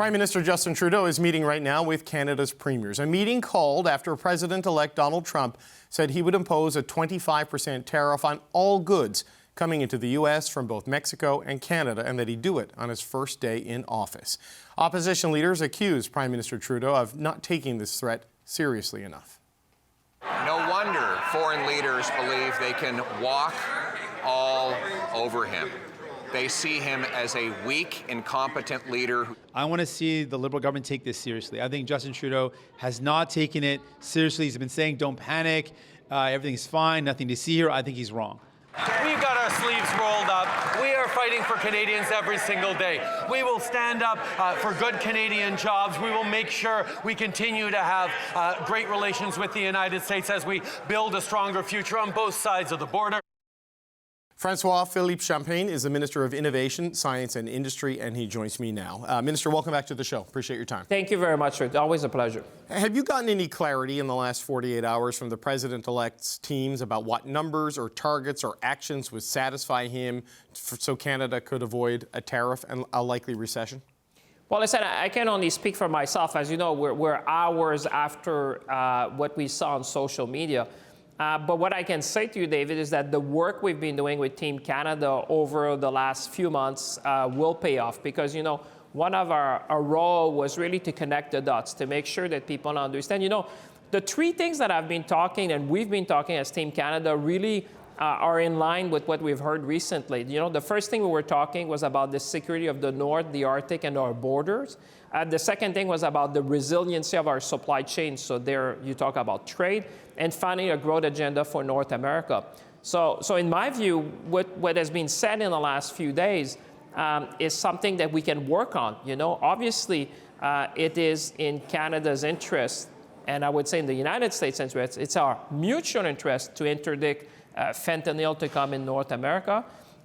Prime Minister Justin Trudeau is meeting right now with Canada's premiers. A meeting called after President-elect Donald Trump said he would impose a 25% tariff on all goods coming into the U.S. from both Mexico and Canada, and that he'd do it on his first day in office. Opposition leaders accused Prime Minister Trudeau of not taking this threat seriously enough. No wonder foreign leaders believe they can walk all over him. They see him as a weak, incompetent leader. I want to see the Liberal government take this seriously. I think Justin Trudeau has not taken it seriously. He's been saying, don't panic, everything's fine, nothing to see here. I think he's wrong. We've got our sleeves rolled up. We are fighting for Canadians every single day. We will stand up for good Canadian jobs. We will make sure we continue to have great relations with the United States as we build a stronger future on both sides of the border. François-Philippe Champagne is the Minister of Innovation, Science and Industry, and he joins me now. Minister, welcome back to the show. Appreciate your time. Thank you very much. It's always a pleasure. Have you gotten any clarity in the last 48 hours from the President-elect's teams about what numbers or targets or actions would satisfy him so Canada could avoid a tariff and a likely recession? Well, listen, I can only speak for myself. As you know, we're hours after what we saw on social media. But what I can say to you, David, is that the work we've been doing with Team Canada over the last few months will pay off because, you know, one of our role was really to connect the dots, to make sure that people understand. You know, the three things that I've been talking and we've been talking as Team Canada really are in line with what we've heard recently. You know, the first thing we were talking was about the security of the North, the Arctic, and our borders. The second thing was about the resiliency of our supply chain. So there you talk about trade. And finally, a growth agenda for North America. So in my view, what has been said in the last few days is something that we can work on. You know, obviously, it is in Canada's interest, and I would say in the United States' interest, it's our mutual interest to interdict fentanyl to come in North America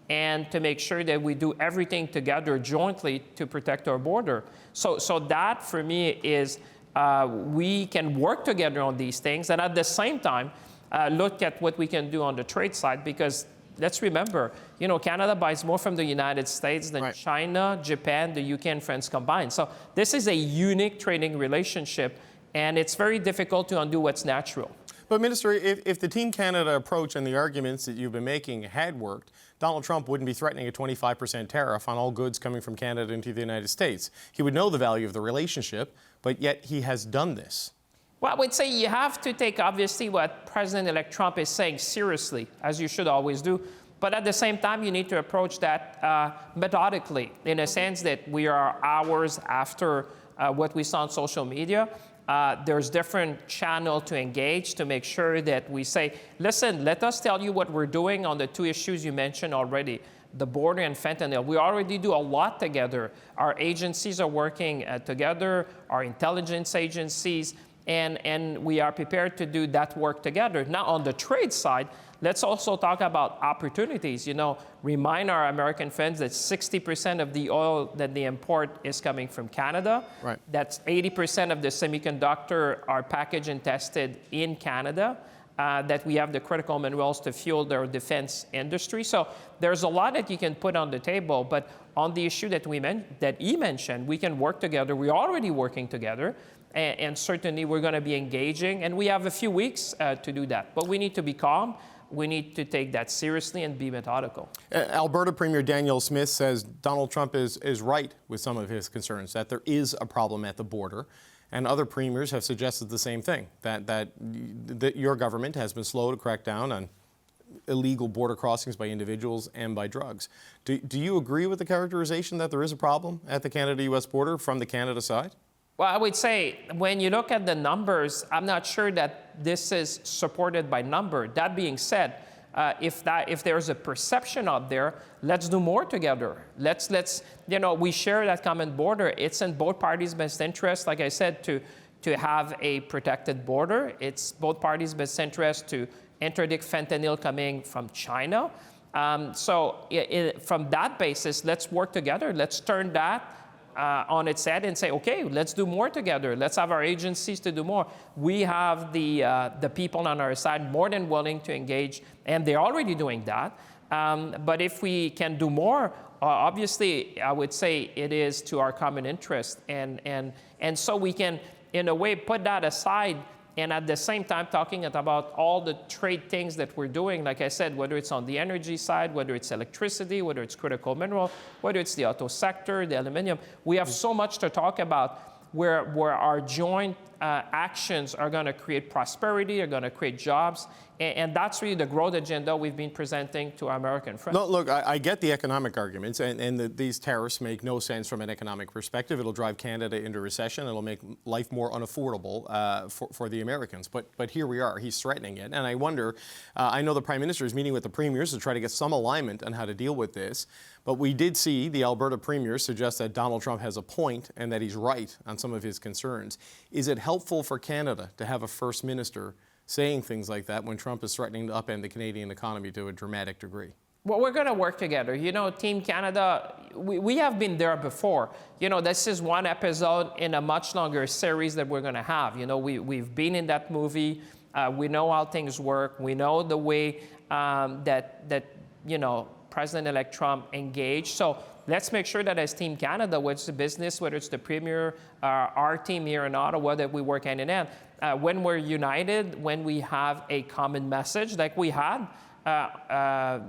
and to make sure that we do everything together jointly to protect our border. So that, for me, is we can work together on these things and at the same time look at what we can do on the trade side because let's remember, you know, Canada buys more from the United States than China, Japan, the UK, and France combined. So this is a unique trading relationship and it's very difficult to undo what's natural. But, Minister, if the Team Canada approach and the arguments that you've been making had worked, Donald Trump wouldn't be threatening a 25% tariff on all goods coming from Canada into the United States. He would know the value of the relationship, but yet he has done this. Well, I would say you have to take, obviously, what President-elect Trump is saying seriously, as you should always do. But at the same time, you need to approach that methodically, in a sense that we are hours after what we saw on social media. There's different channels to engage to make sure that we say, listen, let us tell you what we're doing on the two issues you mentioned already, the border and fentanyl. We already do a lot together. Our agencies are working together, our intelligence agencies, and we are prepared to do that work together. Now, on the trade side, let's also talk about opportunities. You know, remind our American friends that 60% of the oil that they import is coming from Canada. Right. That's 80% of the semiconductor are packaged and tested in Canada. That we have the critical minerals to fuel their defense industry. So there's a lot that you can put on the table, but on the issue that he mentioned, we can work together. We're already working together. And certainly we're going to be engaging, and we have a few weeks to do that. But we need to be calm. We need to take that seriously and be methodical. Alberta Premier Danielle Smith says Donald Trump is right with some of his concerns, that there is a problem at the border. And other premiers have suggested the same thing, that your government has been slow to crack down on illegal border crossings by individuals and by drugs. Do you agree with the characterization that there is a problem at the Canada-U.S. border from the Canada side? Well, I would say when you look at the numbers, I'm not sure that this is supported by number. That being said, if there's a perception out there, let's do more together. Let's you know, we share that common border. It's in both parties' best interest, like I said, to have a protected border. It's both parties' best interest to interdict fentanyl coming from China. From that basis, let's work together. Let's turn that on its head and say, okay, let's do more together. Let's have our agencies to do more. We have the people on our side more than willing to engage, and they're already doing that. But if we can do more obviously, I would say it is to our common interest. And so we can, in a way, put that aside and at the same time talking about all the trade things that we're doing, like I said, whether it's on the energy side, whether it's electricity, whether it's critical mineral, whether it's the auto sector, the aluminum. We have so much to talk about where our joint actions are going to create prosperity, are going to create jobs, and that's really the growth agenda we've been presenting to our American friends. No, look, I get the economic arguments, and these tariffs make no sense from an economic perspective. It'll drive Canada into recession. It'll make life more unaffordable for the Americans. But here we are. He's threatening it. And I wonder, I know the Prime Minister is meeting with the premiers to try to get some alignment on how to deal with this. But we did see the Alberta Premier suggest that Donald Trump has a point and that he's right on some of his concerns. Is it helpful for Canada to have a First Minister saying things like that when Trump is threatening to upend the Canadian economy to a dramatic degree? Well, we're going to work together. You know, Team Canada, we have been there before. You know, this is one episode in a much longer series that we're going to have. You know, we've been in that movie. We know how things work. We know the way that you know, President-elect Trump engaged. So let's make sure that as Team Canada, whether it's the business, whether it's the Premier, our team here in Ottawa, that we work hand in hand. When we're united, when we have a common message like we had,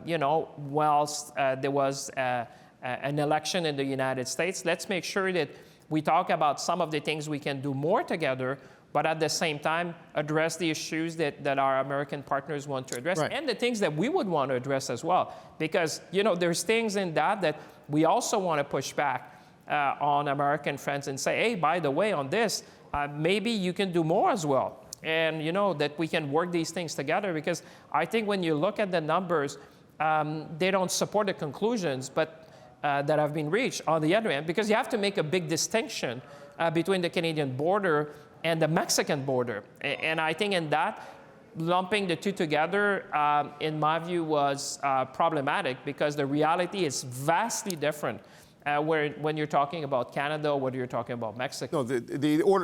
you know, whilst there was an election in the United States, let's make sure that we talk about some of the things we can do more together, but at the same time, address the issues that our American partners want to address, and the things that we would want to address as well. Because, you know, there's things in that we also want to push back on American friends and say, hey, by the way, on this, maybe you can do more as well. And, you know, that we can work these things together, because I think when you look at the numbers, they don't support the conclusions that have been reached on the other end, because you have to make a big distinction between the Canadian border and the Mexican border. And I think in that, lumping the two together, in my view, was problematic, because the reality is vastly different when you're talking about Canada or whether you're talking about Mexico. No,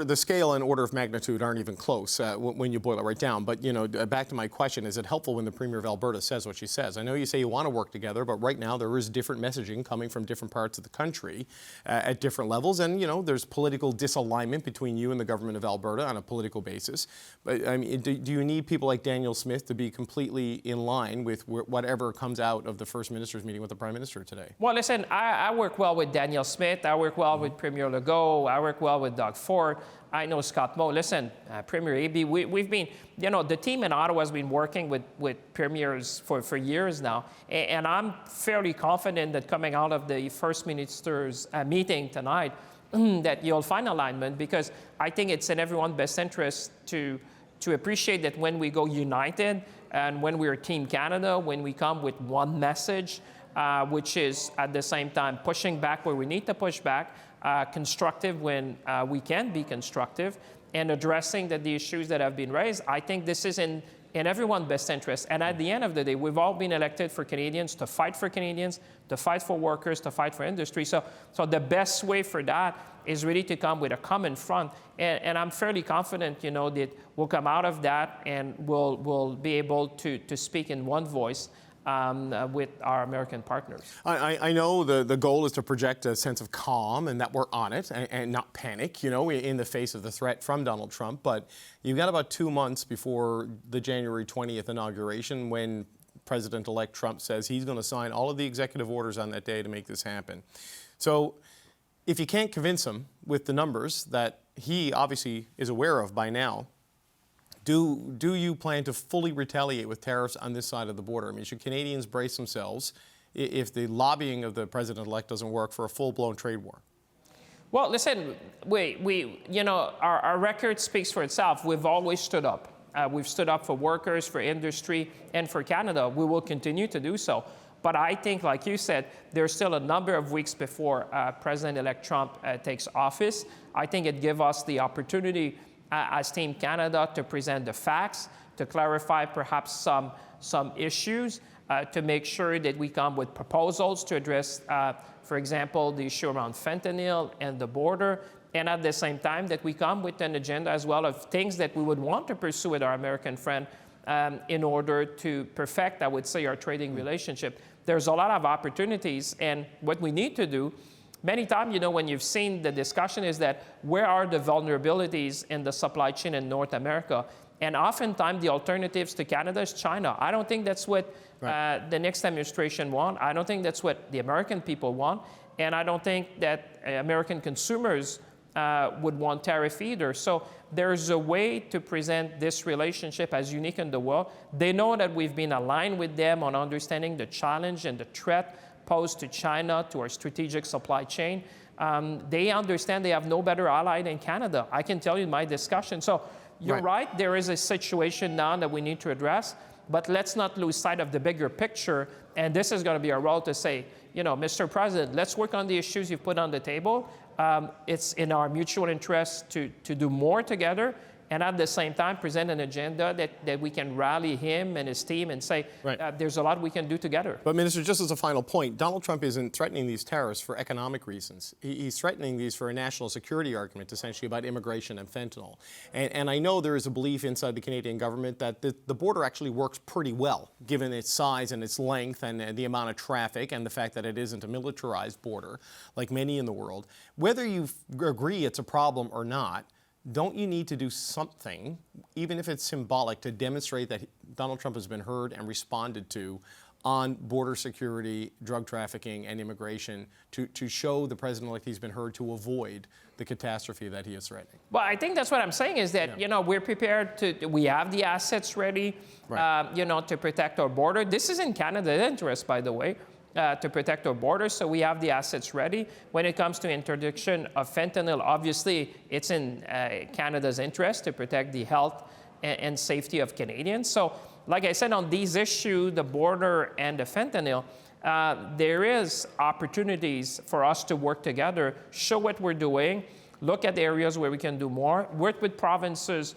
the scale and order of magnitude aren't even close when you boil it right down. But, you know, back to my question, is it helpful when the Premier of Alberta says what she says? I know you say you want to work together, but right now there is different messaging coming from different parts of the country at different levels. And, you know, there's political disalignment between you and the government of Alberta on a political basis. But, I mean, do you need people like Daniel Smith to be completely in line with whatever comes out of the First Minister's meeting with the Prime Minister today? Well, listen, I work well with Daniel Smith. I work well with Premier Legault. I work well with Doug Ford. I know Scott Moe. Listen, Premier Eby, we've been, you know, the team in Ottawa has been working with premiers for years now. And I'm fairly confident that coming out of the First Minister's meeting tonight, that you'll find alignment, because I think it's in everyone's best interest to appreciate that when we go united and when we're Team Canada, when we come with one message, which is at the same time pushing back where we need to push back, constructive when we can be constructive, and addressing the issues that have been raised. I think this is in everyone's best interest. And at the end of the day, we've all been elected for Canadians, to fight for Canadians, to fight for workers, to fight for industry. So the best way for that is really to come with a common front. And I'm fairly confident, you know, that we'll come out of that and we'll be able to speak in one voice with our American partners. I know the goal is to project a sense of calm and that we're on it and not panic, you know, in the face of the threat from Donald Trump. But you've got about 2 months before the January 20th inauguration, when President-elect Trump says he's going to sign all of the executive orders on that day to make this happen. So if you can't convince him with the numbers that he obviously is aware of by now, do you plan to fully retaliate with tariffs on this side of the border? I mean, should Canadians brace themselves if the lobbying of the president-elect doesn't work for a full-blown trade war? Well, listen, we you know, our record speaks for itself. We've always stood up. We've stood up for workers, for industry, and for Canada. We will continue to do so. But I think, like you said, there's still a number of weeks before President-elect Trump takes office. I think it gives us the opportunity as Team Canada to present the facts, to clarify perhaps some issues, to make sure that we come with proposals to address, for example, the issue around fentanyl and the border, and at the same time that we come with an agenda as well of things that we would want to pursue with our American friend in order to perfect, I would say, our trading relationship. there's a lot of opportunities. And what we need to do, many times, when you've seen the discussion is that where are the vulnerabilities in the supply chain in North America? And oftentimes the alternatives to Canada is China. I don't think that's what the next administration want. I don't think that's what the American people want. And I don't think that American consumers would want tariff either. So there's a way to present this relationship as unique in the world. They know that we've been aligned with them on understanding the challenge and the threat posed to China, to our strategic supply chain. They understand they have no better ally than Canada. I can tell you in my discussion. So you're right, there is a situation now that we need to address, but let's not lose sight of the bigger picture. And this is going to be our role to say, Mr. President, let's work on the issues you've put on the table. It's in our mutual interest to do more together, and at the same time present an agenda that we can rally him and his team and say, there's a lot we can do together. But Minister, just as a final point, Donald Trump isn't threatening these tariffs for economic reasons. He's threatening these for a national security argument, essentially about immigration and fentanyl. And I know there is a belief inside the Canadian government that the border actually works pretty well, given its size and its length and the amount of traffic and the fact that it isn't a militarized border like many in the world. Whether you agree it's a problem or not, don't you need to do something, even if it's symbolic, to demonstrate that Donald Trump has been heard and responded to on border security, drug trafficking, and immigration to show the president-elect he's been heard to avoid the catastrophe that he is threatening? Well, I think that's what I'm saying is that, we're prepared we have the assets ready, to protect our border. This is in Canada's interest, by the way. To protect our borders, so we have the assets ready. When it comes to interdiction of fentanyl, obviously it's in Canada's interest to protect the health and safety of Canadians. So, like I said, on these issues, the border and the fentanyl, there is opportunities for us to work together, show what we're doing, look at areas where we can do more, work with provinces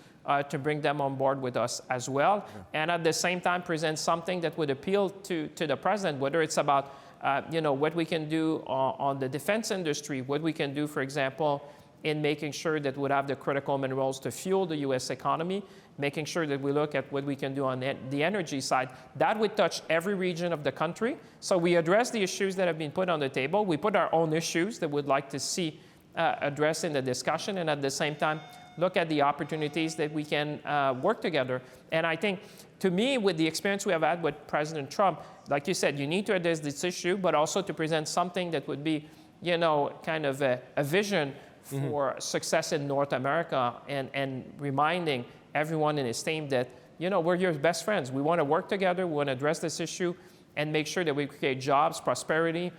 to bring them on board with us as well, and at the same time present something that would appeal to the president, whether it's about what we can do on the defense industry, what we can do, for example, in making sure that we'd have the critical minerals to fuel the U.S. economy, making sure that we look at what we can do on the energy side. That would touch every region of the country. So we address the issues that have been put on the table. We put our own issues that we'd like to see addressed in the discussion, and at the same time, look at the opportunities that we can work together. And I think, to me, with the experience we have had with President Trump, like you said, you need to address this issue, but also to present something that would be, kind of a vision for success in North America, and reminding everyone in his team that, we're your best friends. We want to work together. We want to address this issue and make sure that we create jobs, prosperity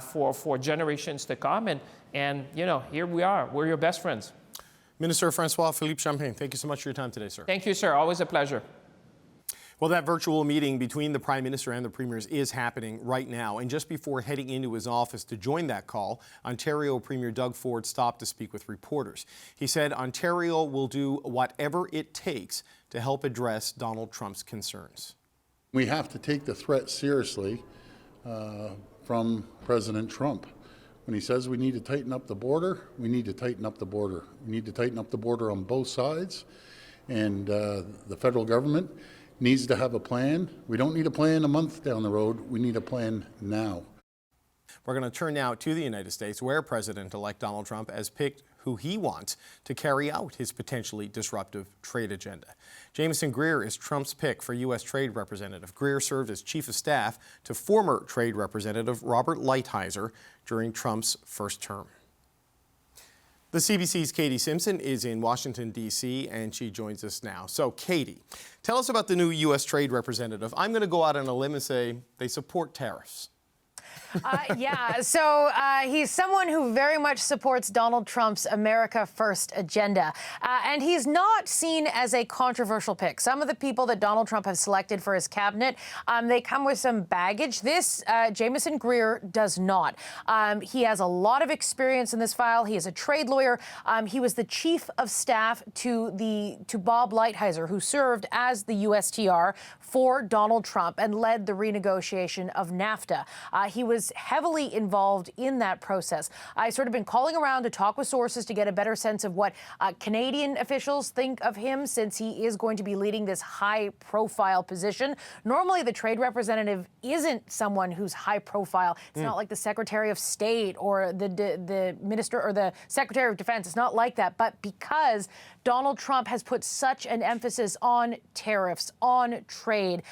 for generations to come. And here we are. We're your best friends. Minister François-Philippe Champagne, thank you so much for your time today, sir. Thank you, sir. Always a pleasure. Well, that virtual meeting between the Prime Minister and the Premiers is happening right now. And just before heading into his office to join that call, Ontario Premier Doug Ford stopped to speak with reporters. He said Ontario will do whatever it takes to help address Donald Trump's concerns. We have to take the threat seriously from President Trump. When he says we need to tighten up the border, we need to tighten up the border. We need to tighten up the border on both sides, and the federal government needs to have a plan. We don't need a plan a month down the road. We need a plan now. We're going to turn now to the United States, where President-elect Donald Trump has picked who he wants to carry out his potentially disruptive trade agenda. Jameson Greer is Trump's pick for U.S. Trade Representative. Greer served as Chief of Staff to former Trade Representative Robert Lighthizer during Trump's first term. The CBC's Katie Simpson is in Washington, D.C., and she joins us now. So, Katie, tell us about the new U.S. Trade Representative. I'm going to go out on a limb and say they support tariffs. So he's someone who very much supports Donald Trump's America First agenda. And he's not seen as a controversial pick. Some of the people that Donald Trump has selected for his cabinet, they come with some baggage. This, Jameson Greer, does not. He has a lot of experience in this file. He is a trade lawyer. He was the chief of staff to Bob Lighthizer, who served as the USTR for Donald Trump and led the renegotiation of NAFTA. He he was heavily involved in that process. I've sort of been calling around to talk with sources to get a better sense of what Canadian officials think of him, since he is going to be leading this high-profile position. Normally, the trade representative isn't someone who's high-profile. It's not like the Secretary of State or the Minister or the Secretary of Defense. It's not like that. But because Donald Trump has put such an emphasis on tariffs, on trade,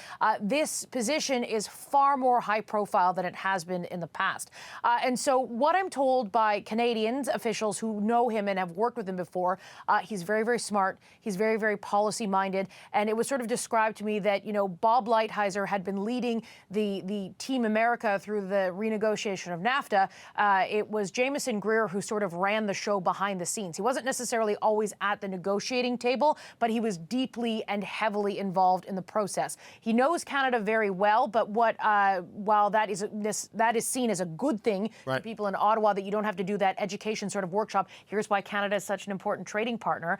this position is far more high-profile than it has been in the past. And so what I'm told by Canadians, officials who know him and have worked with him before, he's very, very smart. He's very, very policy-minded. And it was sort of described to me that, you know, Bob Lighthizer had been leading the Team America through the renegotiation of NAFTA. It was Jameson Greer who sort of ran the show behind the scenes. He wasn't necessarily always at the negotiating table, but he was deeply and heavily involved in the process. He knows Canada very well, but while that is seen as a good thing to people in Ottawa, that you don't have to do that education sort of workshop. Here's why Canada is such an important trading partner.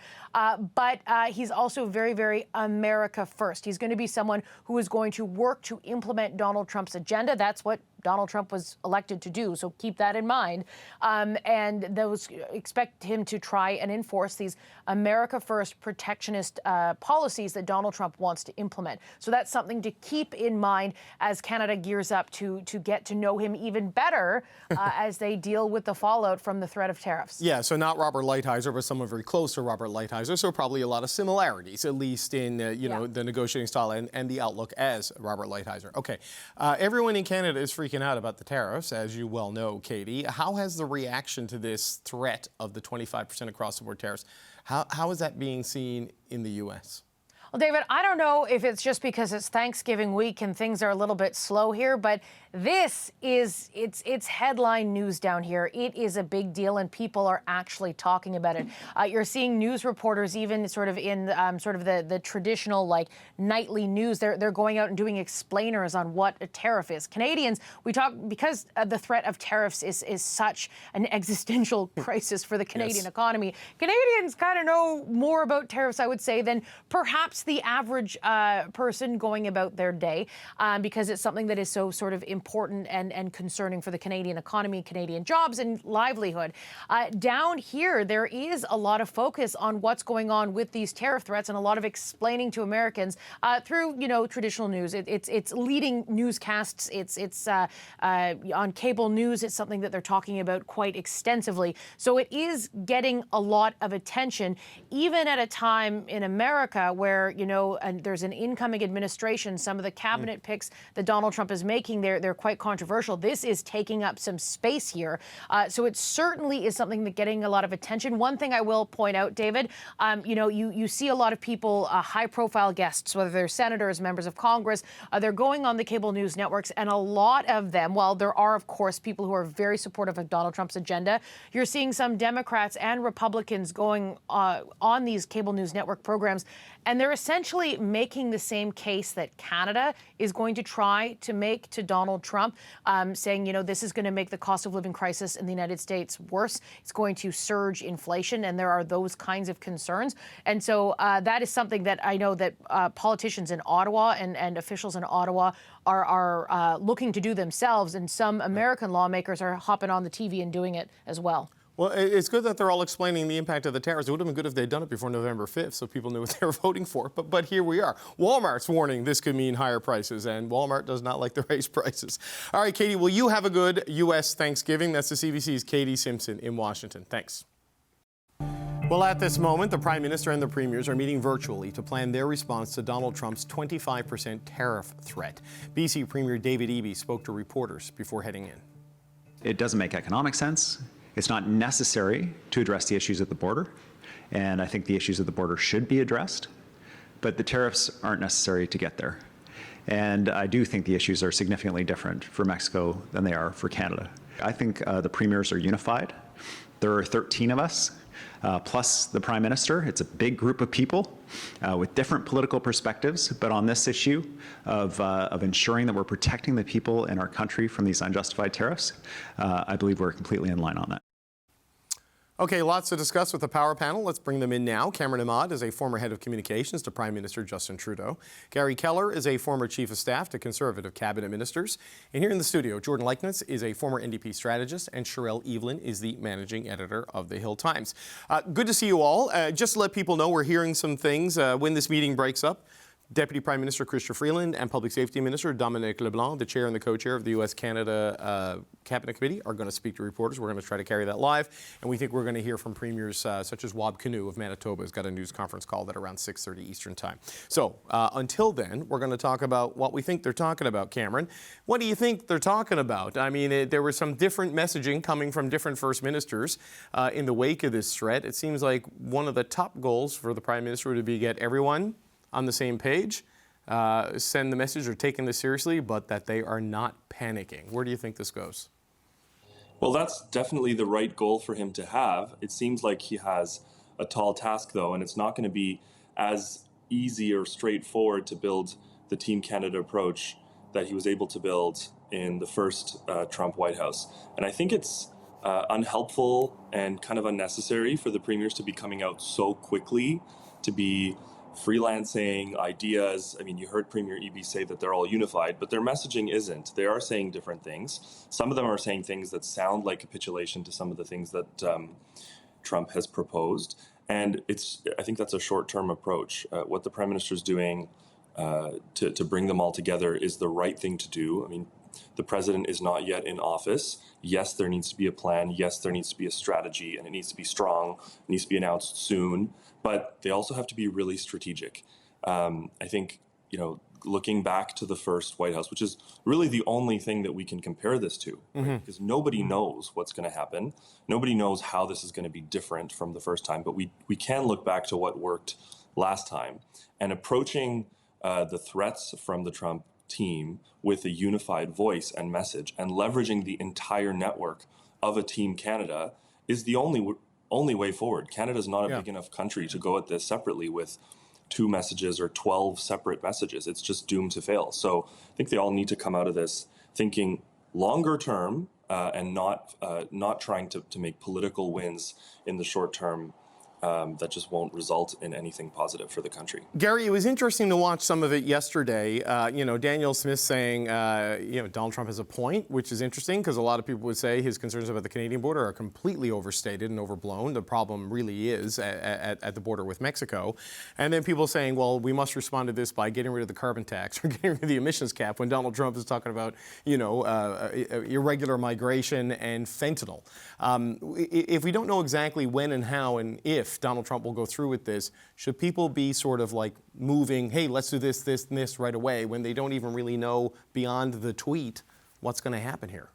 But he's also very, very America first. He's going to be someone who is going to work to implement Donald Trump's agenda. That's what Donald Trump was elected to do, so keep that in mind. And those expect him to try and enforce these America First protectionist policies that Donald Trump wants to implement. So that's something to keep in mind as Canada gears up to get to know him even better as they deal with the fallout from the threat of tariffs. Yeah, so not Robert Lighthizer, but someone very close to Robert Lighthizer, so probably a lot of similarities, at least in know, the negotiating style and the outlook as Robert Lighthizer. Okay, everyone in Canada is freaking out about the tariffs, as you well know, Katie. How has the reaction to this threat of the 25% across-the-board tariffs, how is that being seen in the U.S.? Well, David, I don't know if it's just because it's Thanksgiving week and things are a little bit slow here, but this is, it's headline news down here. It is a big deal and people are actually talking about it. You're seeing news reporters even sort of in sort of the traditional like nightly news. They're going out and doing explainers on what a tariff is. Canadians, we talk, because the threat of tariffs is such an existential crisis for the Canadian economy. Canadians kind of know more about tariffs, I would say, than perhaps the average person going about their day, because it's something that is so sort of important and concerning for the Canadian economy, Canadian jobs and livelihood. Down here, there is a lot of focus on what's going on with these tariff threats and a lot of explaining to Americans through, you know, traditional news. It's leading newscasts. It's on cable news. It's something that they're talking about quite extensively. So it is getting a lot of attention, even at a time in America where, you know, and there's an incoming administration. Some of the cabinet picks that Donald Trump is making, they're quite controversial. This is taking up some space here. So it certainly is something that's getting a lot of attention. One thing I will point out, David, you know, you see a lot of people, high-profile guests, whether they're senators, members of Congress, they're going on the cable news networks, and a lot of them, while there are, of course, people who are very supportive of Donald Trump's agenda, you're seeing some Democrats and Republicans going on these cable news network programs, and they're essentially making the same case that Canada is going to try to make to Donald Trump, saying, you know, this is going to make the cost of living crisis in the United States worse. It's going to surge inflation, and there are those kinds of concerns. And so that is something that I know that politicians in Ottawa and officials in Ottawa are looking to do themselves, and some American lawmakers are hopping on the TV and doing it as well. Well, it's good that they're all explaining the impact of the tariffs. It would have been good if they'd done it before November 5th so people knew what they were voting for. But here we are. Walmart's warning this could mean higher prices, and Walmart does not like to raise prices. All right, Katie, will you have a good U.S. Thanksgiving? That's the CBC's Katie Simpson in Washington. Thanks. Well, at this moment, the Prime Minister and the Premiers are meeting virtually to plan their response to Donald Trump's 25% tariff threat. BC Premier David Eby spoke to reporters before heading in. It doesn't make economic sense. It's not necessary to address the issues at the border, and I think the issues at the border should be addressed, but the tariffs aren't necessary to get there. And I do think the issues are significantly different for Mexico than they are for Canada. I think the premiers are unified. There are 13 of us, plus the Prime Minister. It's a big group of people with different political perspectives, but on this issue of ensuring that we're protecting the people in our country from these unjustified tariffs, I believe we're completely in line on that. Okay, lots to discuss with the power panel. Let's bring them in now. Cameron Ahmad is a former head of communications to Prime Minister Justin Trudeau. Gary Keller is a former chief of staff to Conservative cabinet ministers. And here in the studio, Jordan Leichnitz is a former NDP strategist, and Sherelle Evelyn is the managing editor of the Hill Times. Good to see you all. Just to let people know, we're hearing some things when this meeting breaks up. Deputy Prime Minister Chrystia Freeland and Public Safety Minister Dominic LeBlanc, the chair and the co-chair of the U.S.-Canada Cabinet Committee, are going to speak to reporters. We're going to try to carry that live. And we think we're going to hear from premiers such as Wab Kinew of Manitoba, who's got a news conference call at around 6:30 Eastern Time. So until then, we're going to talk about what we think they're talking about, Cameron. What do you think they're talking about? I mean, there was some different messaging coming from different first ministers in the wake of this threat. It seems like one of the top goals for the Prime Minister would be to get everyone on the same page, send the message or taking this seriously, but that they are not panicking. Where do you think this goes? Well, that's definitely the right goal for him to have. It seems like he has a tall task, though, and it's not going to be as easy or straightforward to build the Team Canada approach that he was able to build in the first Trump White House. And I think it's unhelpful and kind of unnecessary for the premiers to be coming out so quickly, to be freelancing ideas. I mean, you heard Premier Eby say that they're all unified, but their messaging isn't. They are saying different things. Some of them are saying things that sound like capitulation to some of the things that Trump has proposed. And I think that's a short-term approach. What the Prime Minister is doing to bring them all together is the right thing to do. I mean, the President is not yet in office. Yes, there needs to be a plan. Yes, there needs to be a strategy, and it needs to be strong. It needs to be announced soon. But they also have to be really strategic. I think, looking back to the first White House, which is really the only thing that we can compare this to, right? Because nobody knows what's going to happen. Nobody knows how this is going to be different from the first time. But we can look back to what worked last time. And approaching the threats from the Trump team with a unified voice and message and leveraging the entire network of a Team Canada is the only way forward. Canada's not a big enough country to go at this separately with 2 messages or 12 separate messages. It's just doomed to fail. So I think they all need to come out of this thinking longer term and not trying to make political wins in the short term that just won't result in anything positive for the country. Gary, it was interesting to watch some of it yesterday. Daniel Smith saying, Donald Trump has a point, which is interesting because a lot of people would say his concerns about the Canadian border are completely overstated and overblown. The problem really is at the border with Mexico. And then people saying, well, we must respond to this by getting rid of the carbon tax or getting rid of the emissions cap when Donald Trump is talking about, irregular migration and fentanyl. If we don't know exactly when and how and if Donald Trump will go through with this, should people be sort of like moving, hey, let's do this, this, and this right away when they don't even really know beyond the tweet what's going to happen here?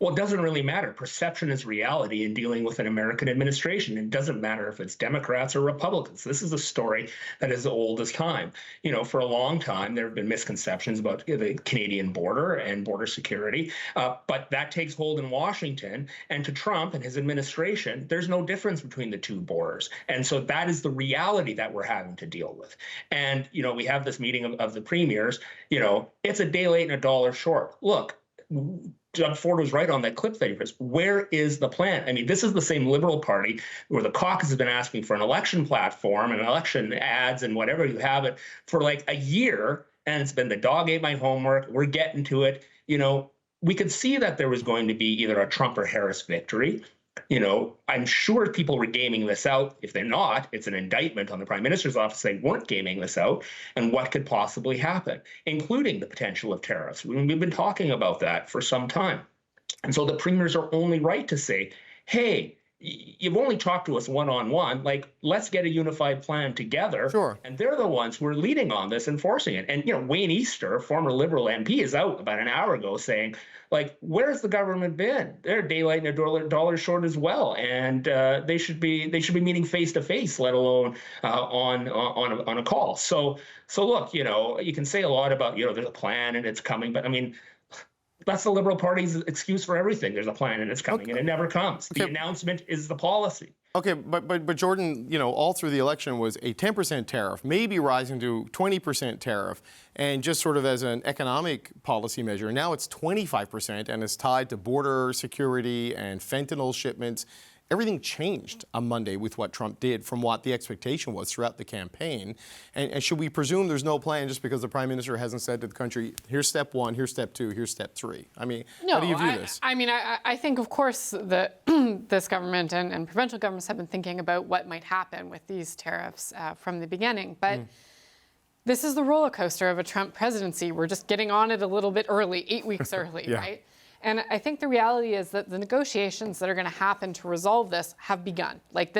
Well, it doesn't really matter. Perception is reality in dealing with an American administration. It doesn't matter if it's Democrats or Republicans. This is a story that is old as time. For a long time, there have been misconceptions about the Canadian border and border security, but that takes hold in Washington. And to Trump and his administration, there's no difference between the two borders. And so that is the reality that we're having to deal with. And, we have this meeting of the premiers. It's a day late and a dollar short. Look, Doug Ford was right on that clip that he was. Where is the plan? I mean, this is the same Liberal Party where the caucus has been asking for an election platform and election ads and whatever you have it for like a year. And it's been the dog ate my homework. We're getting to it. We could see that there was going to be either a Trump or Harris victory. I'm sure people were gaming this out. If they're not, it's an indictment on the Prime Minister's office. They weren't gaming this out and what could possibly happen, including the potential of tariffs. We've been talking about that for some time. And so the premiers are only right to say, hey, you've only talked to us one-on-one. Let's get a unified plan together. Sure. And they're the ones who are leading on this, enforcing it. And, Wayne Easter, former Liberal MP, is out about an hour ago saying, where's the government been? They're daylight and a dollar short as well. And they should be meeting face to face, let alone on a call. So look, you can say a lot about, there's a plan and it's coming, but I mean, that's the Liberal Party's excuse for everything. There's a plan and it's coming, and it never comes. The announcement is the policy. Okay, but Jordan, all through the election was a 10% tariff, maybe rising to 20% tariff, and just sort of as an economic policy measure. Now it's 25%, and it's tied to border security and fentanyl shipments. everything changed on Monday with what Trump did from what the expectation was throughout the campaign. And should we presume there's no plan just because the Prime Minister hasn't said to the country, here's step one, here's step two, here's step three? I mean, how do you view this? I think, of course, that this government and provincial governments have been thinking about what might happen with these tariffs from the beginning. But this is the roller coaster of a Trump presidency. We're just getting on it a little bit early, 8 weeks early, right? And I think the reality is that the negotiations that are going to happen to resolve this have begun. Like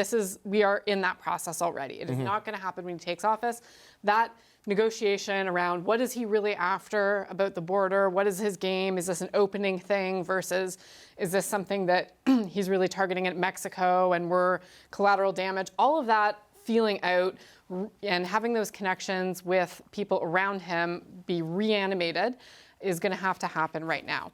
we are in that process already. It is not going to happen when he takes office. That negotiation around what is he really after about the border? What is his game? Is this an opening thing versus is this something that he's really targeting at Mexico and we're collateral damage? All of that feeling out and having those connections with people around him be reanimated is going to have to happen right now.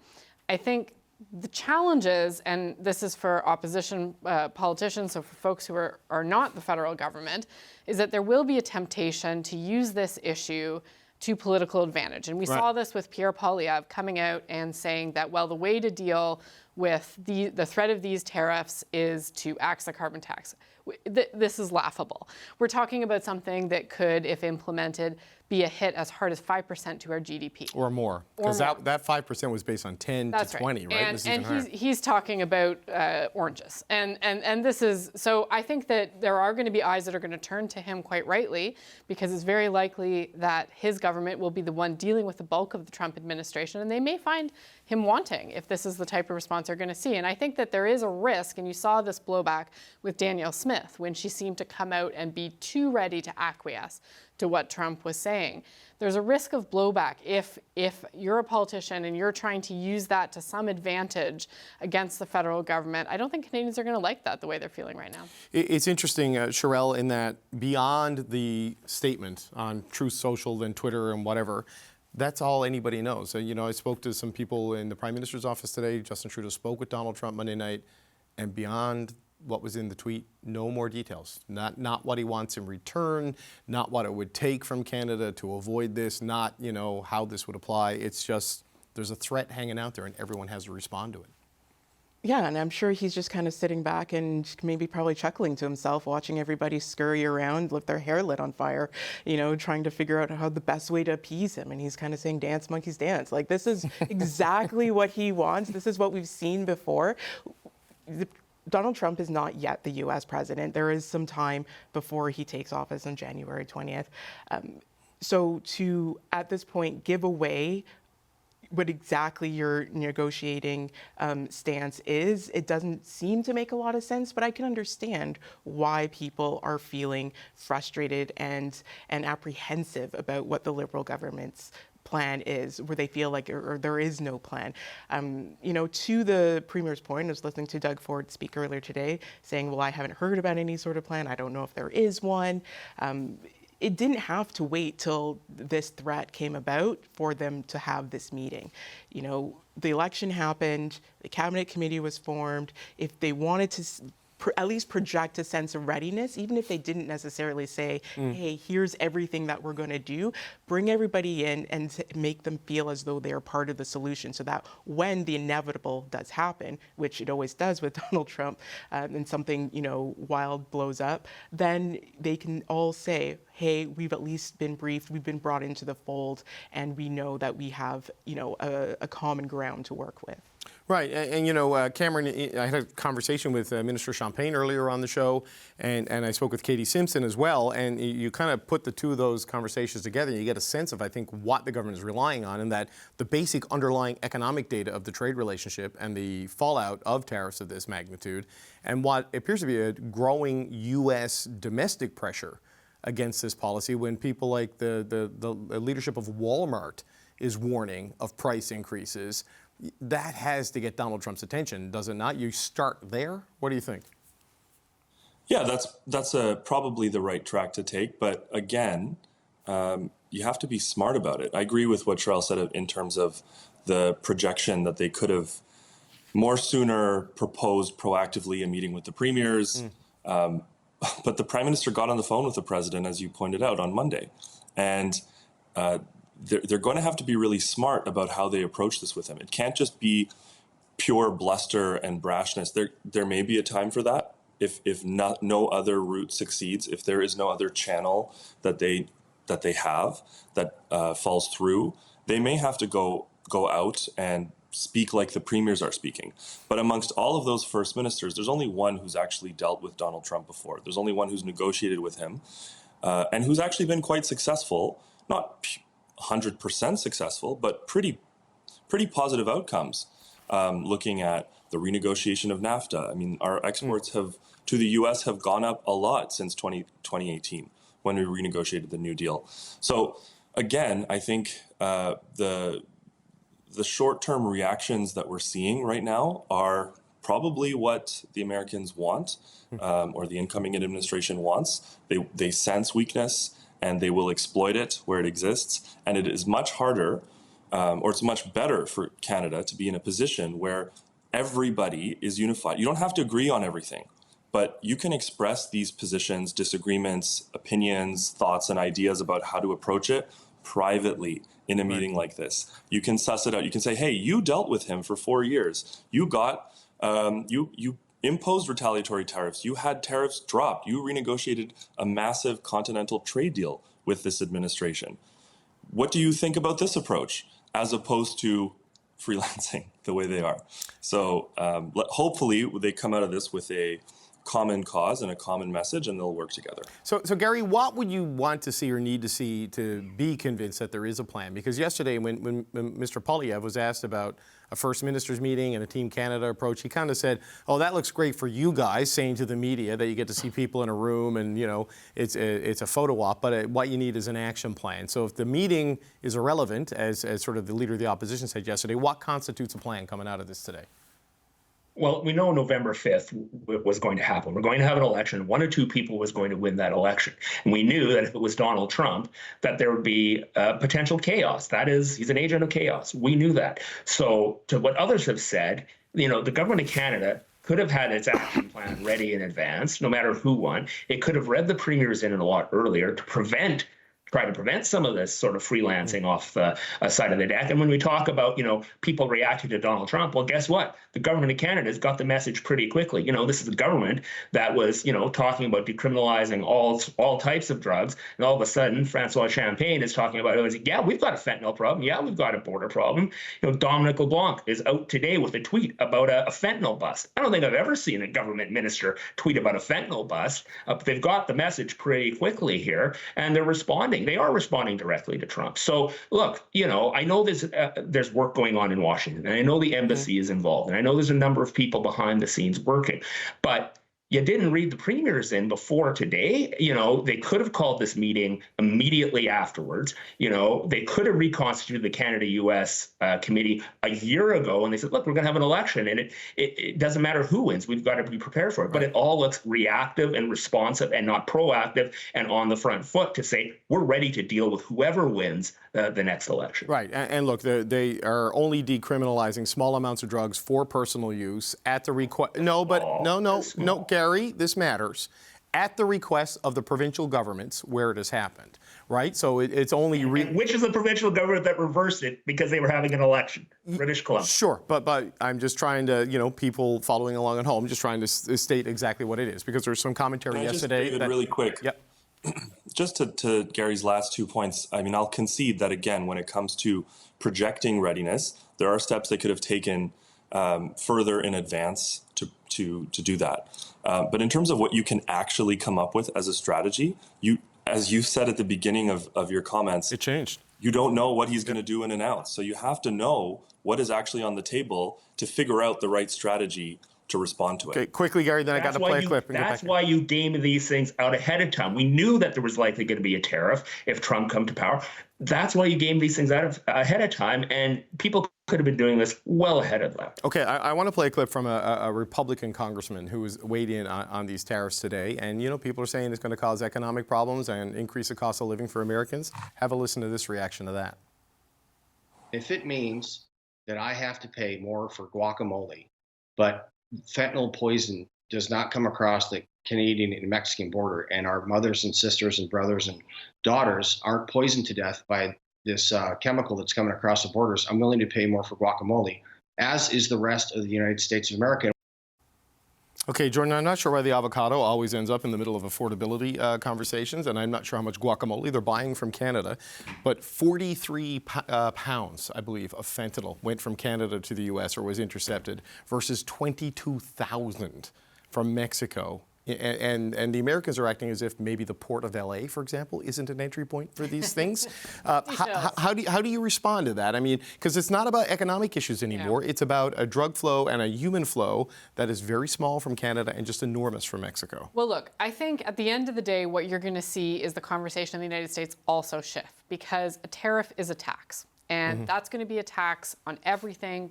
I think the challenges, and this is for opposition politicians, so for folks who are not the federal government, is that there will be a temptation to use this issue to political advantage. And we saw this with Pierre Poilievre coming out and saying that, well, the way to deal with the threat of these tariffs is to axe the carbon tax. This is laughable. We're talking about something that could, if implemented, be a hit as hard as 5% to our GDP. Or more. Because that 5% was based on 10 to 20, right? And he's talking about oranges. And this is, so I think that there are going to be eyes that are going to turn to him quite rightly, because it's very likely that his government will be the one dealing with the bulk of the Trump administration, and they may find him wanting if this is the type of response they're going to see. And I think that there is a risk, and you saw this blowback with Danielle Smith when she seemed to come out and be too ready to acquiesce to what Trump was saying. There's a risk of blowback if you're a politician and you're trying to use that to some advantage against the federal government. I don't think Canadians are going to like that the way they're feeling right now. It's interesting, Sherelle, in that beyond the statement on Truth Social and Twitter and whatever, that's all anybody knows. I spoke to some people in the Prime Minister's office today. Justin Trudeau spoke with Donald Trump Monday night, and beyond what was in the tweet, no more details. Not what he wants in return, not what it would take from Canada to avoid this, not how this would apply. It's just there's a threat hanging out there, and everyone has to respond to it. Yeah, and I'm sure he's just kind of sitting back and maybe probably chuckling to himself, watching everybody scurry around with their hair lit on fire, trying to figure out how the best way to appease him. And he's kind of saying, dance, monkeys, dance. Like, this is exactly what he wants. This is what we've seen before. Donald Trump is not yet the U.S. president. There is some time before he takes office on January 20th. So to, at this point, give away what exactly your negotiating stance is, it doesn't seem to make a lot of sense, but I can understand why people are feeling frustrated and apprehensive about what the Liberal government's plan is, where they feel like or there is no plan. To the Premier's point, I was listening to Doug Ford speak earlier today saying, well, I haven't heard about any sort of plan. I don't know if there is one. It didn't have to wait till this threat came about for them to have this meeting. The election happened, the cabinet committee was formed. If they wanted to at least project a sense of readiness, even if they didn't necessarily say, hey, here's everything that we're going to do, bring everybody in and make them feel as though they're part of the solution, so that when the inevitable does happen, which it always does with Donald Trump, and something, wild blows up, then they can all say, hey, we've at least been briefed, we've been brought into the fold, and we know that we have, a common ground to work with. Right, and Cameron, I had a conversation with Minister Champagne earlier on the show, and I spoke with Katie Simpson as well, and you kind of put the two of those conversations together, and you get a sense of, I think, what the government is relying on, and that the basic underlying economic data of the trade relationship and the fallout of tariffs of this magnitude, and what appears to be a growing U.S. domestic pressure against this policy, when people like the leadership of Walmart is warning of price increases. That has to get Donald Trump's attention, does it not? You start there. What do you think? Yeah, that's probably the right track to take. But again, you have to be smart about it. I agree with what Sherelle said in terms of the projection that they could have more sooner proposed proactively a meeting with the premiers. But the Prime Minister got on the phone with the President, as you pointed out, on Monday. And they're going to have to be really smart about how they approach this with him. It can't just be pure bluster and brashness. There may be a time for that. If no other route succeeds, if there is no other channel that they have that falls through, they may have to go out and speak like the premiers are speaking. But amongst all of those first ministers, there's only one who's actually dealt with Donald Trump before. There's only one who's negotiated with him, and who's actually been quite successful, not 100% successful, but pretty positive outcomes. Looking at the renegotiation of NAFTA. I mean, our exports to the U.S. have gone up a lot since 2018 when we renegotiated the New Deal. So again, I think the short-term reactions that we're seeing right now are probably what the Americans want, or the incoming administration wants. They sense weakness and they will exploit it where it exists. And it is much harder, or it's much better for Canada to be in a position where everybody is unified. You don't have to agree on everything, but you can express these positions, disagreements, opinions, thoughts, and ideas about how to approach it privately in a meeting like this. You can suss it out. You can say, hey, you dealt with him for 4 years. You got, you imposed retaliatory tariffs. You had tariffs dropped. You renegotiated a massive continental trade deal with this administration. What do you think about this approach as opposed to freelancing the way they are? So hopefully they come out of this with a common cause and a common message, and they'll work together. So Gary, what would you want to see or need to see to be convinced that there is a plan? Because yesterday when Mr. Poilievre was asked about a First Minister's meeting and a Team Canada approach, he kind of said, oh, that looks great for you guys, saying to the media that you get to see people in a room and, you know, it's a photo op, but what you need is an action plan. So if the meeting is irrelevant, as sort of the leader of the opposition said yesterday, what constitutes a plan coming out of this today? Well, we know November 5th was going to happen. We're going to have an election. One or two people was going to win that election. And we knew that if it was Donald Trump, that there would be potential chaos. That is, he's an agent of chaos. We knew that. So to what others have said, you know, the government of Canada could have had its action plan ready in advance, no matter who won. It could have read the premiers in a lot earlier to try to prevent some of this sort of freelancing off the side of the deck. And when we talk about, you know, people reacting to Donald Trump, well, guess what? The government of Canada has got the message pretty quickly. You know, this is a government that was, you know, talking about decriminalizing all types of drugs. And all of a sudden, Francois Champagne is talking about, yeah, we've got a fentanyl problem. Yeah, we've got a border problem. You know, Dominic LeBlanc is out today with a tweet about a fentanyl bust. I don't think I've ever seen a government minister tweet about a fentanyl bust. They've got the message pretty quickly here, and they're responding. They are responding directly to Trump. So look, you know, I know there's work going on in Washington, and I know the embassy is involved, and I know there's a number of people behind the scenes working, but you didn't read the premiers in before today. You know, they could have called this meeting immediately afterwards. You know, they could have reconstituted the Canada-U.S. committee a year ago, and they said, look, we're going to have an election, and it doesn't matter who wins. We've got to be prepared for it. But it all looks reactive and responsive and not proactive and on the front foot to say, we're ready to deal with whoever wins the next election. Right. And look, they are only decriminalizing small amounts of drugs for personal use at the request. No, Gary, this matters. At the request of the provincial governments where it has happened, right? So it's only... Which is the provincial government that reversed it because they were having an election? British Columbia. Sure, but I'm just trying to, you know, people following along at home, just trying to state exactly what it is, because there's some commentary yesterday. David, really quick. Yep. Just to Gary's last 2 points, I mean, I'll concede that, again, when it comes to projecting readiness, there are steps they could have taken further in advance to do that. But in terms of what you can actually come up with as a strategy, as you said at the beginning of your comments, it changed. You don't know what he's going to do and announce. So you have to know what is actually on the table to figure out the right strategy to respond to it. Okay, quickly, Gary, then I got to play a clip. That's why you game these things out ahead of time. We knew that there was likely going to be a tariff if Trump come to power. That's why you game these things out ahead of time, and people could have been doing this well ahead of that. Okay, I want to play a clip from a Republican congressman who was weighed in on these tariffs today. And, you know, people are saying it's going to cause economic problems and increase the cost of living for Americans. Have a listen to this reaction to that. If it means that I have to pay more for guacamole, but fentanyl poison does not come across the Canadian and Mexican border, and our mothers and sisters and brothers and daughters aren't poisoned to death by this chemical that's coming across the borders, I'm willing to pay more for guacamole. as is the rest of the United States of America. Okay, Jordan, I'm not sure why the avocado always ends up in the middle of affordability conversations, and I'm not sure how much guacamole they're buying from Canada, but 43 pounds, I believe, of fentanyl went from Canada to the U.S. or was intercepted versus 22,000 from Mexico. And the Americans are acting as if maybe the port of LA, for example, isn't an entry point for these things. How do you respond to that? I mean, because it's not about economic issues anymore. It's about a drug flow and a human flow that is very small from Canada and just enormous from Mexico. Well, look, I think at the end of the day, what you're going to see is the conversation in the United States also shift, because a tariff is a tax. And that's going to be a tax on everything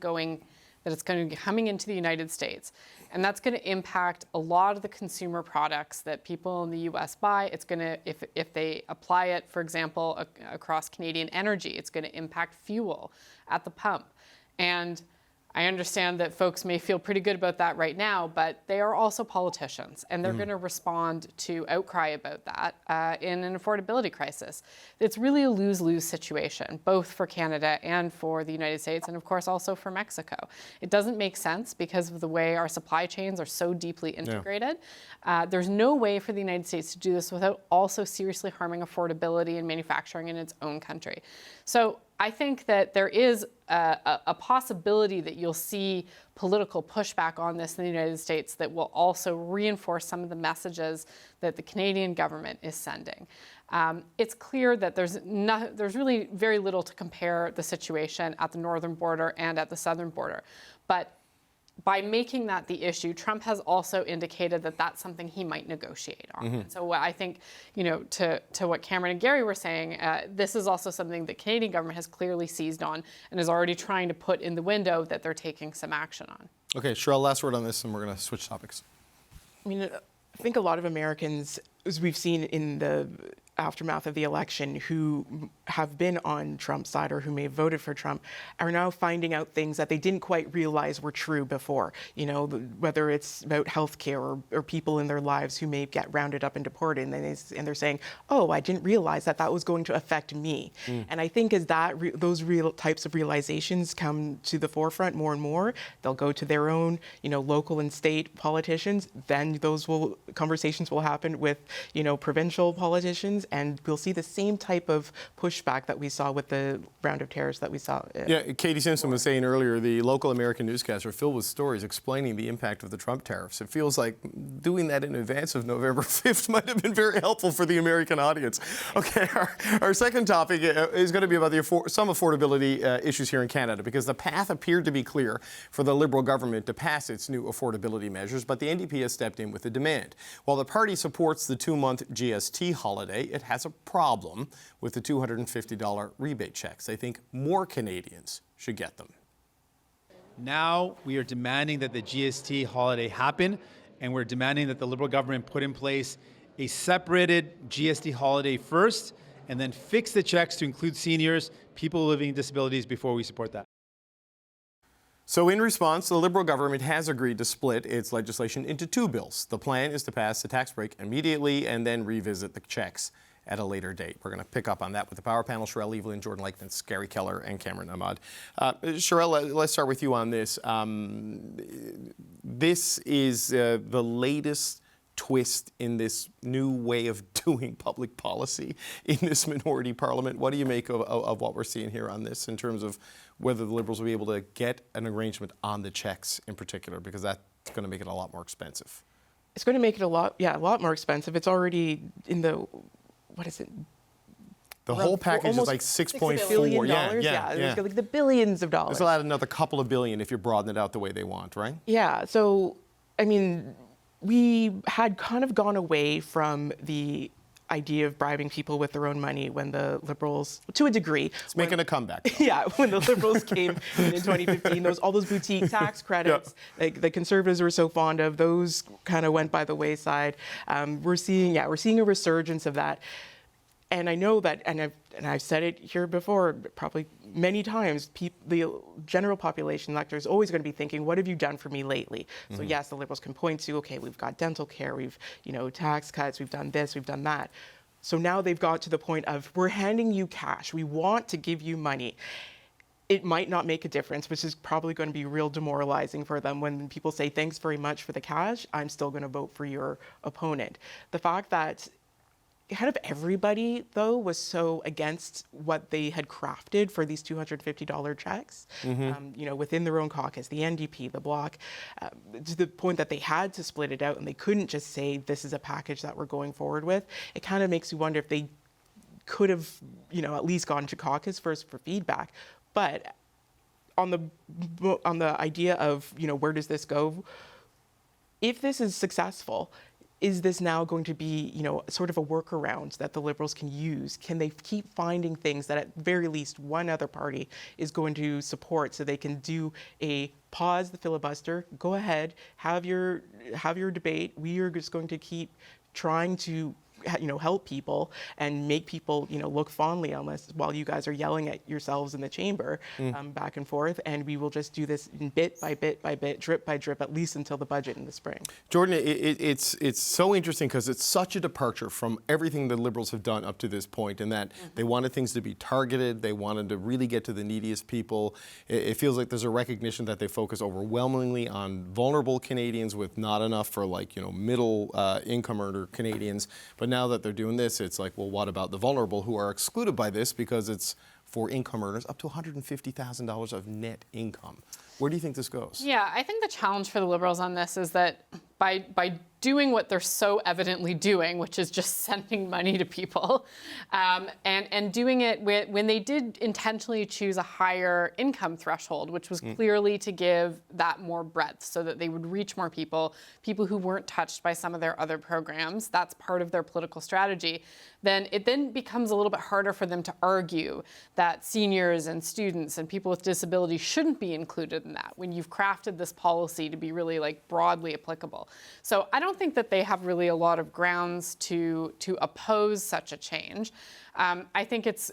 that it's going to be coming into the United States. And that's going to impact a lot of the consumer products that people in the US buy. It's going to, if they apply it, for example, across Canadian energy, it's going to impact fuel at the pump. And I understand that folks may feel pretty good about that right now, but they are also politicians, and they're going to respond to outcry about that in an affordability crisis. It's really a lose-lose situation, both for Canada and for the United States, and of course also for Mexico. It doesn't make sense because of the way our supply chains are so deeply integrated. There's no way for the United States to do this without also seriously harming affordability and manufacturing in its own country. So I think that there is a possibility that you'll see political pushback on this in the United States that will also reinforce some of the messages that the Canadian government is sending. It's clear that there's really very little to compare the situation at the northern border and at the southern border. But by making that the issue, Trump has also indicated that that's something he might negotiate on. So I think, to what Cameron and Gary were saying, this is also something the Canadian government has clearly seized on and is already trying to put in the window that they're taking some action on. Okay, Cheryl, last word on this, and we're going to switch topics. I mean, I think a lot of Americans, as we've seen in the aftermath of the election, who have been on Trump's side or who may have voted for Trump, are now finding out things that they didn't quite realize were true before. Whether it's about healthcare or people in their lives who may get rounded up and deported, and they're saying, "Oh, I didn't realize that was going to affect me." And I think as those real types of realizations come to the forefront more and more, they'll go to their own, local and state politicians. Then conversations will happen with, provincial politicians. And we'll see the same type of pushback that we saw with the round of tariffs that we saw. Yeah, Katie Simpson was saying earlier, the local American newscasts are filled with stories explaining the impact of the Trump tariffs. It feels like doing that in advance of November 5th might have been very helpful for the American audience. Okay, our second topic is going to be about some affordability issues here in Canada, because the path appeared to be clear for the Liberal government to pass its new affordability measures, but the NDP has stepped in with a demand. While the party supports the 2-month GST holiday, it has a problem with the $250 rebate checks. They think more Canadians should get them. Now we are demanding that the GST holiday happen, and we're demanding that the Liberal government put in place a separated GST holiday first, and then fix the checks to include seniors, people living with disabilities, before we support that. So in response, the Liberal government has agreed to split its legislation into 2 bills. The plan is to pass the tax break immediately and then revisit the checks at a later date. We're going to pick up on that with the Power Panel, Cheryl Evelyn, Jordan Lakeman, Gary Keller, and Cameron Ahmad. Cheryl, let's start with you on this. This is the latest twist in this new way of doing public policy in this minority parliament. What do you make of what we're seeing here on this in terms of whether the Liberals will be able to get an arrangement on the checks in particular, because that's going to make it a lot more expensive? It's going to make it a lot more expensive. It's already in the, what is it? The whole package is like $6.4 billion. Yeah. There's like the billions of dollars. There's another couple of billion if you broaden it out the way they want, right? Yeah. So, I mean, we had kind of gone away from the idea of bribing people with their own money when the Liberals, to a degree. It's making a comeback. Yeah, when the Liberals came in 2015, all those boutique tax credits, like the Conservatives were so fond of, those kind of went by the wayside. We're seeing a resurgence of that. And I know that, and I've said it here before, probably many times, the general population elector is always going to be thinking, what have you done for me lately? So yes, the Liberals can point to, okay, we've got dental care, we've, tax cuts, we've done this, we've done that. So now they've got to the point of, we're handing you cash, we want to give you money. it might not make a difference, which is probably going to be real demoralizing for them when people say, thanks very much for the cash, I'm still going to vote for your opponent. The fact that kind of everybody, though, was so against what they had crafted for these $250 checks, within their own caucus, the NDP, the Bloc, to the point that they had to split it out and they couldn't just say, this is a package that we're going forward with. It kind of makes you wonder if they could have, at least gone to caucus first for feedback. But on the idea of, where does this go? If this is successful, is this now going to be, sort of a workaround that the Liberals can use? Can they keep finding things that at very least one other party is going to support so they can do a pause the filibuster, go ahead, have your debate. We are just going to keep trying to help people and make people, look fondly on this while you guys are yelling at yourselves in the chamber back and forth. And we will just do this bit by bit by bit, drip by drip, at least until the budget in the spring. Jordan, it's so interesting because it's such a departure from everything the Liberals have done up to this point, in that they wanted things to be targeted. They wanted to really get to the neediest people. It feels like there's a recognition that they focus overwhelmingly on vulnerable Canadians with not enough for middle income earner Canadians. But now that they're doing this, it's like, well, what about the vulnerable who are excluded by this because it's for income earners up to $150,000 of net income? Where do you think this goes? Yeah, I think the challenge for the Liberals on this is that by doing what they're so evidently doing, which is just sending money to people, and doing it when they did intentionally choose a higher income threshold, which was clearly to give that more breadth so that they would reach more people who weren't touched by some of their other programs. That's part of their political strategy. Then it becomes a little bit harder for them to argue that seniors and students and people with disabilities shouldn't be included in that when you've crafted this policy to be really broadly applicable. So I don't think that they have really a lot of grounds to oppose such a change. I think it's,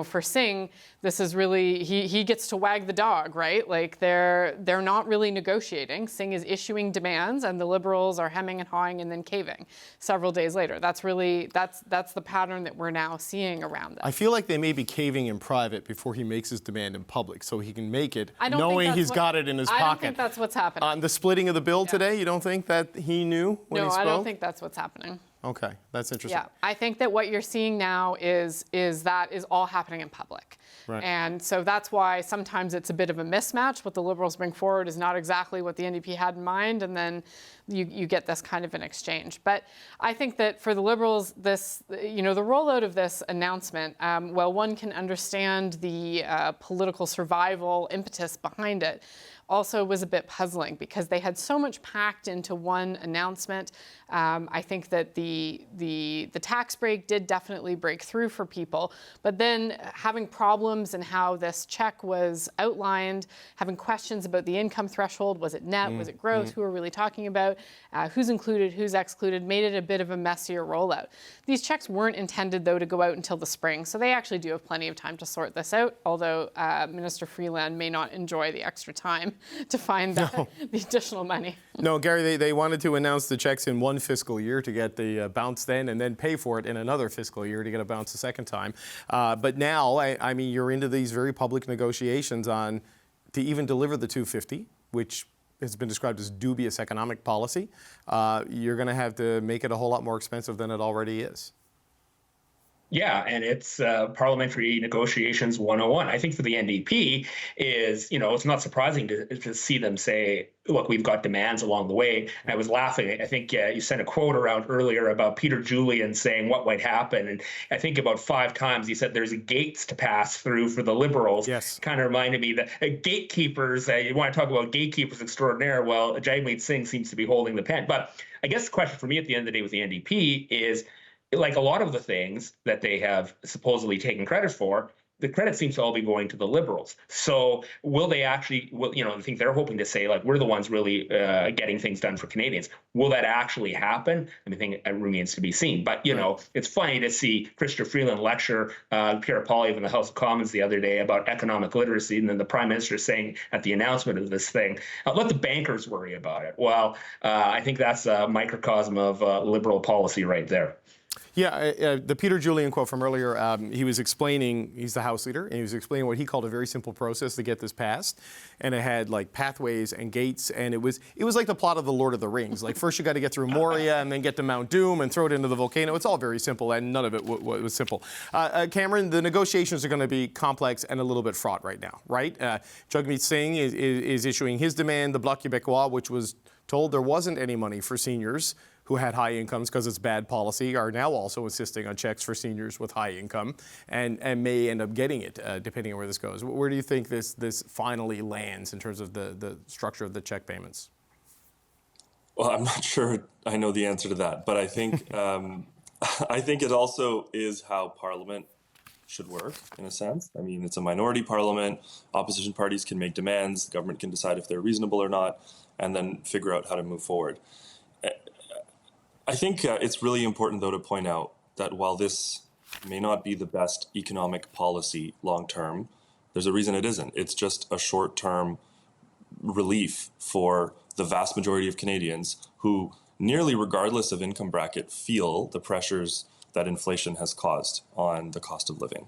for Singh, this is really, he gets to wag the dog, right? They're not really negotiating. Singh is issuing demands and the Liberals are hemming and hawing and then caving several days later. That's the pattern that we're now seeing around this. I feel like they may be caving in private before he makes his demand in public, so he can make it knowing he's got it in his pocket. I don't think that's what's happening. On the splitting of the bill today, you don't think that he knew when he spoke? No, I don't think that's what's happening. Okay, that's interesting. Yeah, I think that what you're seeing now is that is all happening in public. Right. And so that's why sometimes it's a bit of a mismatch. What the Liberals bring forward is not exactly what the NDP had in mind, and then you get this kind of an exchange. But I think that for the Liberals, this, the rollout of this announcement, well, one can understand the political survival impetus behind it, also was a bit puzzling because they had so much packed into one announcement. I think that the tax break did definitely break through for people, but then having problems in how this check was outlined, having questions about the income threshold, was it net, was it gross, who are really talking about, who's included, who's excluded, made it a bit of a messier rollout. These checks weren't intended, though, to go out until the spring, so they actually do have plenty of time to sort this out, although Minister Freeland may not enjoy the extra time to find the additional money. No, Gary, they wanted to announce the checks in one fiscal year to get the bounce then, and then pay for it in another fiscal year to get a bounce a second time. But now, I mean, you're into these very public negotiations on to even deliver the $250, which has been described as dubious economic policy. You're going to have to make it a whole lot more expensive than it already is. Yeah, and it's parliamentary negotiations 101. I think for the NDP is, it's not surprising to see them say, look, we've got demands along the way. And I was laughing. I think you sent a quote around earlier about Peter Julian saying what might happen. And I think about 5 times he said there's gates to pass through for the Liberals. Yes. Kind of reminded me that gatekeepers, you want to talk about gatekeepers extraordinaire. Well, Jagmeet Singh seems to be holding the pen. But I guess the question for me at the end of the day with the NDP is, like a lot of the things that they have supposedly taken credit for, the credit seems to all be going to the Liberals. So will they actually, I think they're hoping to say, we're the ones really getting things done for Canadians. Will that actually happen? I think it remains to be seen. But, it's funny to see Chrystia Freeland lecture Pierre Poilievre in the House of Commons the other day about economic literacy, and then the Prime Minister saying at the announcement of this thing, let the bankers worry about it. Well, I think that's a microcosm of Liberal policy right there. Yeah, the Peter Julian quote from earlier, he was explaining, he's the House leader, and he was explaining what he called a very simple process to get this passed. And it had like pathways and gates, and it was like the plot of The Lord of the Rings. Like first you got to get through Moria and then get to Mount Doom and throw it into the volcano. It's all very simple, and none of it was simple. Cameron, the negotiations are going to be complex and a little bit fraught right now, right? Jagmeet Singh is issuing his demand, the Bloc Québécois, which was told there wasn't any money for seniors who had high incomes because it's bad policy, are now also insisting on checks for seniors with high income and may end up getting it, depending on where this goes. Where do you think this finally lands in terms of the structure of the check payments? Well, I'm not sure I know the answer to that, but I think I think it also is how Parliament should work, in a sense. I mean, it's a minority parliament. Opposition parties can make demands. The government can decide if they're reasonable or not, and then figure out how to move forward. I think it's really important, though, to point out that while this may not be the best economic policy long term, there's a reason it isn't. It's just a short-term relief for the vast majority of Canadians who, nearly regardless of income bracket, feel the pressures that inflation has caused on the cost of living.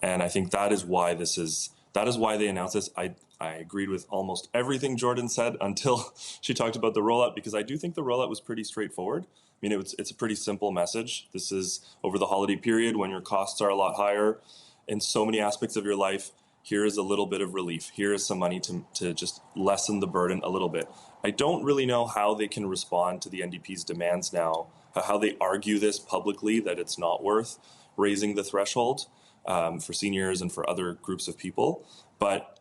And I think that is why they announced this. I agreed with almost everything Jordan said until she talked about the rollout, because I do think the rollout was pretty straightforward. I mean, it's a pretty simple message. This is over the holiday period when your costs are a lot higher in so many aspects of your life. Here is a little bit of relief. Here is some money to just lessen the burden a little bit. I don't really know how they can respond to the NDP's demands now, how they argue this publicly, that it's not worth raising the threshold for seniors and for other groups of people. But,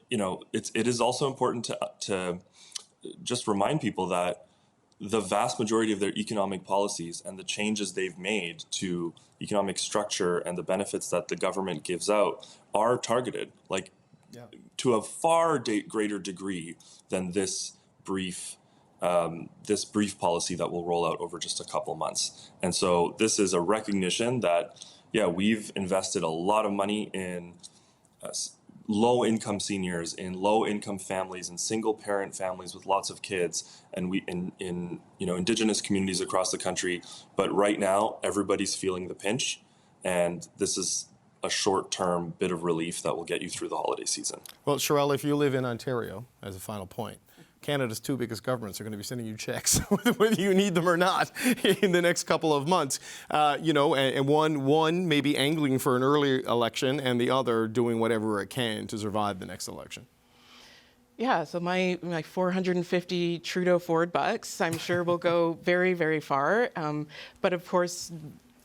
you know, it is also important to just remind people that the vast majority of their economic policies and the changes they've made to economic structure and the benefits that the government gives out are targeted, to a far greater degree than this brief policy that will roll out over just a couple months. And so this is a recognition that, we've invested a lot of money in low-income seniors, in low-income families, in single-parent families with lots of kids, and in Indigenous communities across the country. But right now, everybody's feeling the pinch, and this is a short-term bit of relief that will get you through the holiday season. Well, Sherelle, if you live in Ontario, as a final point, Canada's two biggest governments are going to be sending you checks, whether you need them or not, in the next couple of months. And one may be angling for an early election, and the other doing whatever it can to survive the next election. Yeah, so my 450 Trudeau Ford bucks, I'm sure will go very, very far. But of course,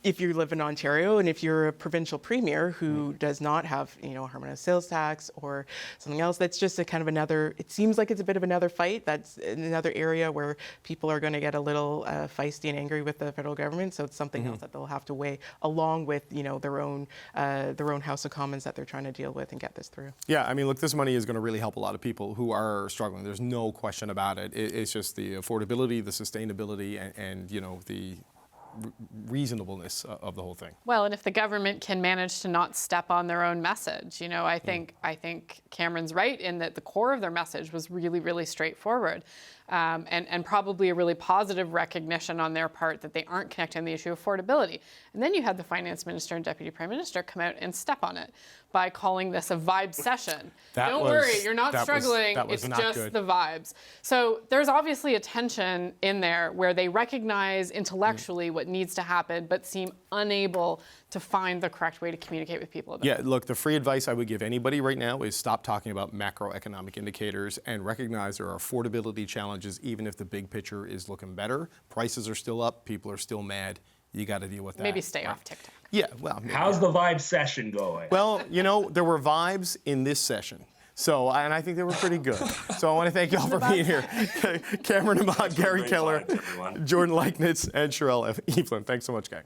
if you live in Ontario and if you're a provincial premier who does not have, a harmonized sales tax or something else, that's just it seems like it's a bit of another fight. That's another area where people are going to get a little feisty and angry with the federal government. So it's something else that they'll have to weigh along with, their own House of Commons that they're trying to deal with and get this through. Yeah, I mean, look, this money is going to really help a lot of people who are struggling. There's no question about it. It's just the affordability, the sustainability, and the reasonableness of the whole thing. Well, and if the government can manage to not step on their own message, I think Cameron's right in that the core of their message was really, really straightforward. And probably a really positive recognition on their part that they aren't connecting the issue of affordability. And then you had the finance minister and deputy prime minister come out and step on it by calling this a vibe session. Don't worry, you're not struggling, it's just the vibes. So there's obviously a tension in there where they recognize intellectually what needs to happen, but seem unable to find the correct way to communicate with people about it. Look, the free advice I would give anybody right now is stop talking about macroeconomic indicators and recognize there are affordability challenges, even if the big picture is looking better. Prices are still up, people are still mad. You got to deal with that. Maybe stay off TikTok. Yeah, well. How's the vibe session going? Well, there were vibes in this session. So, and I think they were pretty good. So I want to thank you all for being here. Cameron Ahmad, Gary Keller, Jordan Leichnitz, and Sherelle Evelyn. Thanks so much, gang.